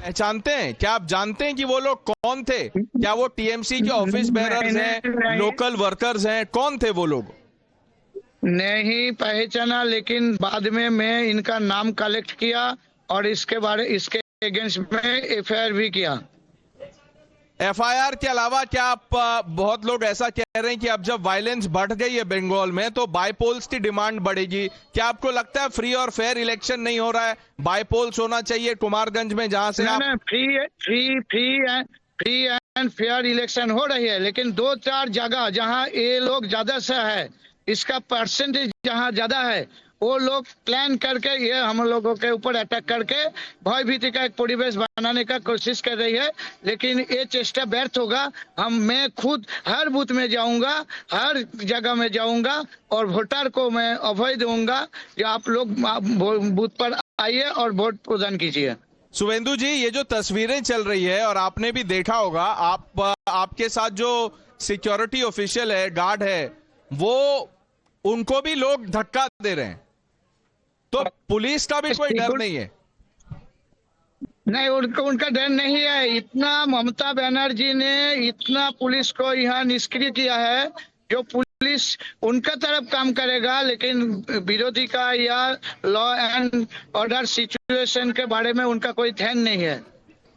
पहचानते हैं? क्या आप जानते हैं कि वो लोग कौन थे? क्या वो टीएमसी के ऑफिस बेरर्स हैं, लोकल वर्कर्स हैं? कौन थे वो लोग? नहीं पहचाना, लेकिन बाद में मैं इनका नाम कलेक्ट किया और इसके अगेंस्ट में एफआईआर भी किया। एफआईआर के अलावा क्या आप बहुत लोग ऐसा कह रहे हैं कि अब जब वायलेंस बढ़ गई है बंगाल में तो बाईपोल्स की डिमांड बढ़ेगी? क्या आपको लगता है फ्री और फेयर इलेक्शन नहीं हो रहा है, बाईपोल्स होना चाहिए कुमारगंज में जहां से आप? फ्री एंड फेयर इलेक्शन हो रही है, लेकिन 2-4 जगह जहां ये लोग ज्यादा से है, इसका परसेंटेज जहां ज्यादा है, वो लोग प्लान करके ये हम लोगों के ऊपर अटैक करके भयभीति का एक परिवेश बनाने का कोशिश कर रही है। लेकिन ये चेष्टा व्यर्थ होगा। मैं खुद हर बूथ में जाऊंगा, हर जगह में जाऊंगा और वोटर को मैं अभय दूंगा कि आप लोग बूथ पर आइए और वोट प्रदान कीजिए। शुभेंदु जी, ये जो तस्वीरें चल रही है और आपने भी देखा होगा, आपके साथ जो सिक्योरिटी ऑफिशियल है, गार्ड है, वो उनको भी लोग धक्का दे रहे हैं, तो पुलिस का भी कोई डर नहीं है? नहीं, उनका डर नहीं है। इतना ममता बनर्जी ने इतना पुलिस को यहाँ निष्क्रिय किया है, जो पुलिस उनका तरफ काम करेगा, लेकिन विरोधी का या लॉ एंड ऑर्डर सिचुएशन के बारे में उनका कोई ध्यान नहीं है।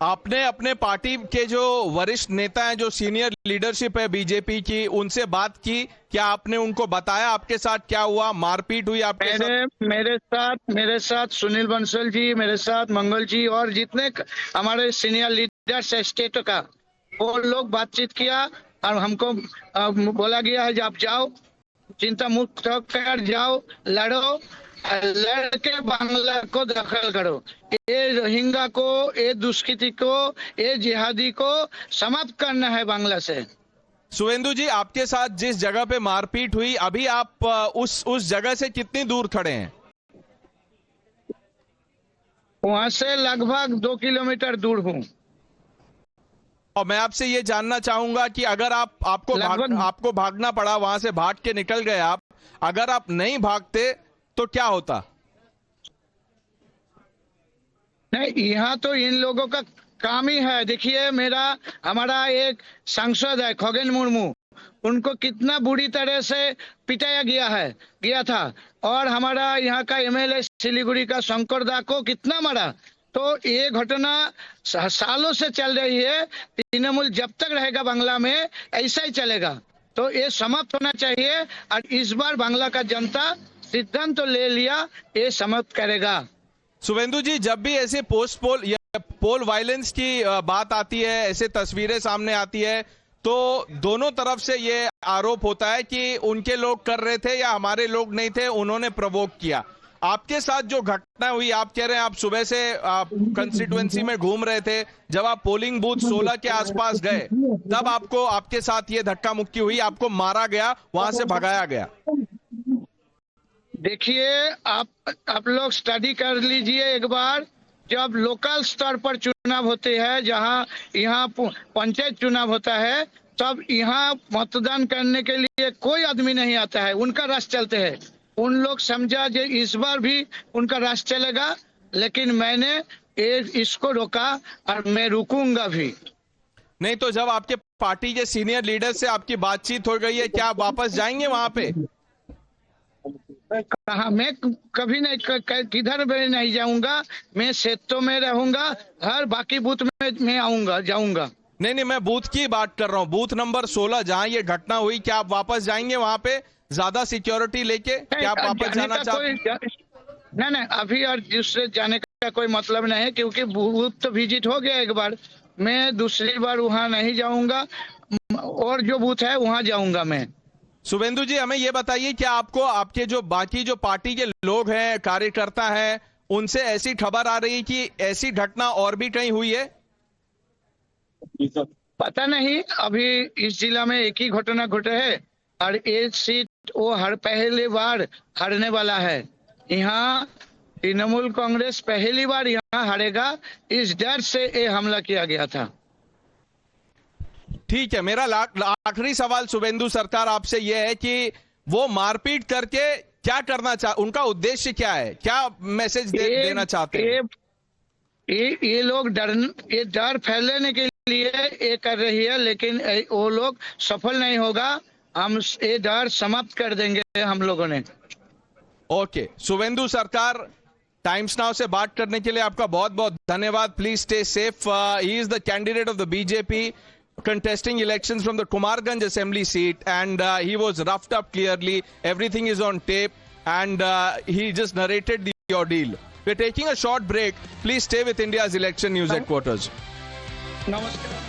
आपने अपने पार्टी के जो वरिष्ठ नेता हैं, जो सीनियर लीडरशिप है बीजेपी की, उनसे बात की? क्या आपने उनको बताया आपके साथ क्या हुआ, मारपीट हुई आपके साथ? मेरे साथ सुनील बंसल जी, मेरे साथ मंगल जी और जितने हमारे सीनियर लीडर्स है स्टेट का, वो लोग बातचीत किया और हमको बोला गया है कि आप जाओ, चिंता मुक्त होकर जाओ, लड़ो, लड़के बांग्ला को दखल करो, ये रोहिंग्या को, ये दुष्कृति को, ये जिहादी को समाप्त करना है बांग्ला से। शुभेंदु जी, आपके साथ जिस जगह पे मारपीट हुई, अभी आप उस जगह से कितनी दूर खड़े हैं? वहां से लगभग 2 किलोमीटर दूर हूँ। और मैं आपसे ये जानना चाहूंगा कि अगर आपको भागना पड़ा, वहां से भाग के निकल गए आप, अगर आप नहीं भागते तो क्या होता? नहीं, यहाँ तो इन लोगों का काम ही है। देखिए, हमारा एक सांसद है खगेन मुर्मू, उनको कितना बुरी तरह से पिटाया गया था, और हमारा यहाँ का एमएलए सिलीगुड़ी का शंकर दा को कितना मारा। तो ये घटना सालों से चल रही है। तृणमूल जब तक रहेगा बांग्ला में ऐसा ही चलेगा, तो ये समाप्त होना चाहिए। और इस बार बांग्ला का जनता सिद्धांत तो ले लिया, ये समाप्त करेगा। शुभेंदु जी, जब भी ऐसे पोल वायलेंस की बात आती है, ऐसे तस्वीरें सामने आती है, तो दोनों तरफ से ये आरोप होता है कि उनके लोग कर रहे थे या हमारे लोग नहीं थे, उन्होंने प्रोवोक किया। आपके साथ जो घटना हुई, आप कह रहे हैं आप सुबह से कंस्टिट्यूएंसी में घूम रहे थे, जब आप पोलिंग बूथ 16 के आसपास गए, तब आपके साथ ये धक्का मुक्की हुई, आपको मारा गया, वहां से भगाया गया। देखिए, आप लोग स्टडी कर लीजिए एक बार। जब लोकल स्तर पर चुनाव होते हैं, जहां यहाँ पंचायत चुनाव होता है, तब यहाँ मतदान करने के लिए कोई आदमी नहीं आता है, उनका राज चलते हैं। उन लोग समझा कि इस बार भी उनका राज चलेगा, लेकिन मैंने इसको रोका और मैं रुकूंगा भी नहीं। तो जब आपके पार्टी के सीनियर लीडर से आपकी बातचीत हो गई है, क्या आप वापस जाएंगे वहां पे? कहा, मैं कभी नहीं, किधर भी नहीं जाऊंगा। मैं सेतो में रहूंगा, हर बाकी बूथ में मैं जाऊंगा। नहीं, मैं बूथ की बात कर रहा हूँ, बूथ नंबर 16 जहां ये घटना हुई, क्या आप वापस जाएंगे वहां पे ज्यादा सिक्योरिटी लेके? क्या आप वापस जाना चाहते? नहीं, अभी और दूसरे जाने का कोई मतलब नहीं है, क्योंकि बूथ तो विजिट हो गया एक बार। मैं दूसरी बार वहां नहीं जाऊंगा, और जो बूथ है वहां जाऊंगा मैं। शुभेंदु जी, हमें यह बताइए, क्या आपको आपके जो बाकी जो पार्टी के लोग हैं, कार्यकर्ता हैं, उनसे ऐसी खबर आ रही है कि ऐसी घटना और भी कहीं हुई है? पता नहीं, अभी इस जिला में एक ही घटना घटे है, और एक सीट वो पहली बार हारने वाला है। यहाँ तृणमूल कांग्रेस पहली बार यहाँ हारेगा, इस डर से ये हमला किया गया था। ठीक है, मेरा आखिरी सवाल शुभेंदु सरकार आपसे यह है कि वो मारपीट करके क्या करना उनका उद्देश्य क्या है? क्या मैसेज देना चाहते हैं? ये लोग ये डर फैलाने के लिए ये कर रही है, लेकिन वो लोग सफल नहीं होगा। हम ये डर समाप्त कर देंगे हम लोगों ने। ओके, शुभेंदु सरकार, टाइम्स नाउ से बात करने के लिए आपका बहुत बहुत धन्यवाद। Please stay safe. He is the candidate of the BJP contesting elections from the Kumarganj assembly seat, and he was roughed up clearly. Everything is on tape, and he just narrated the ordeal. We're taking a short break. Please stay with India's election news headquarters. नमस्कार।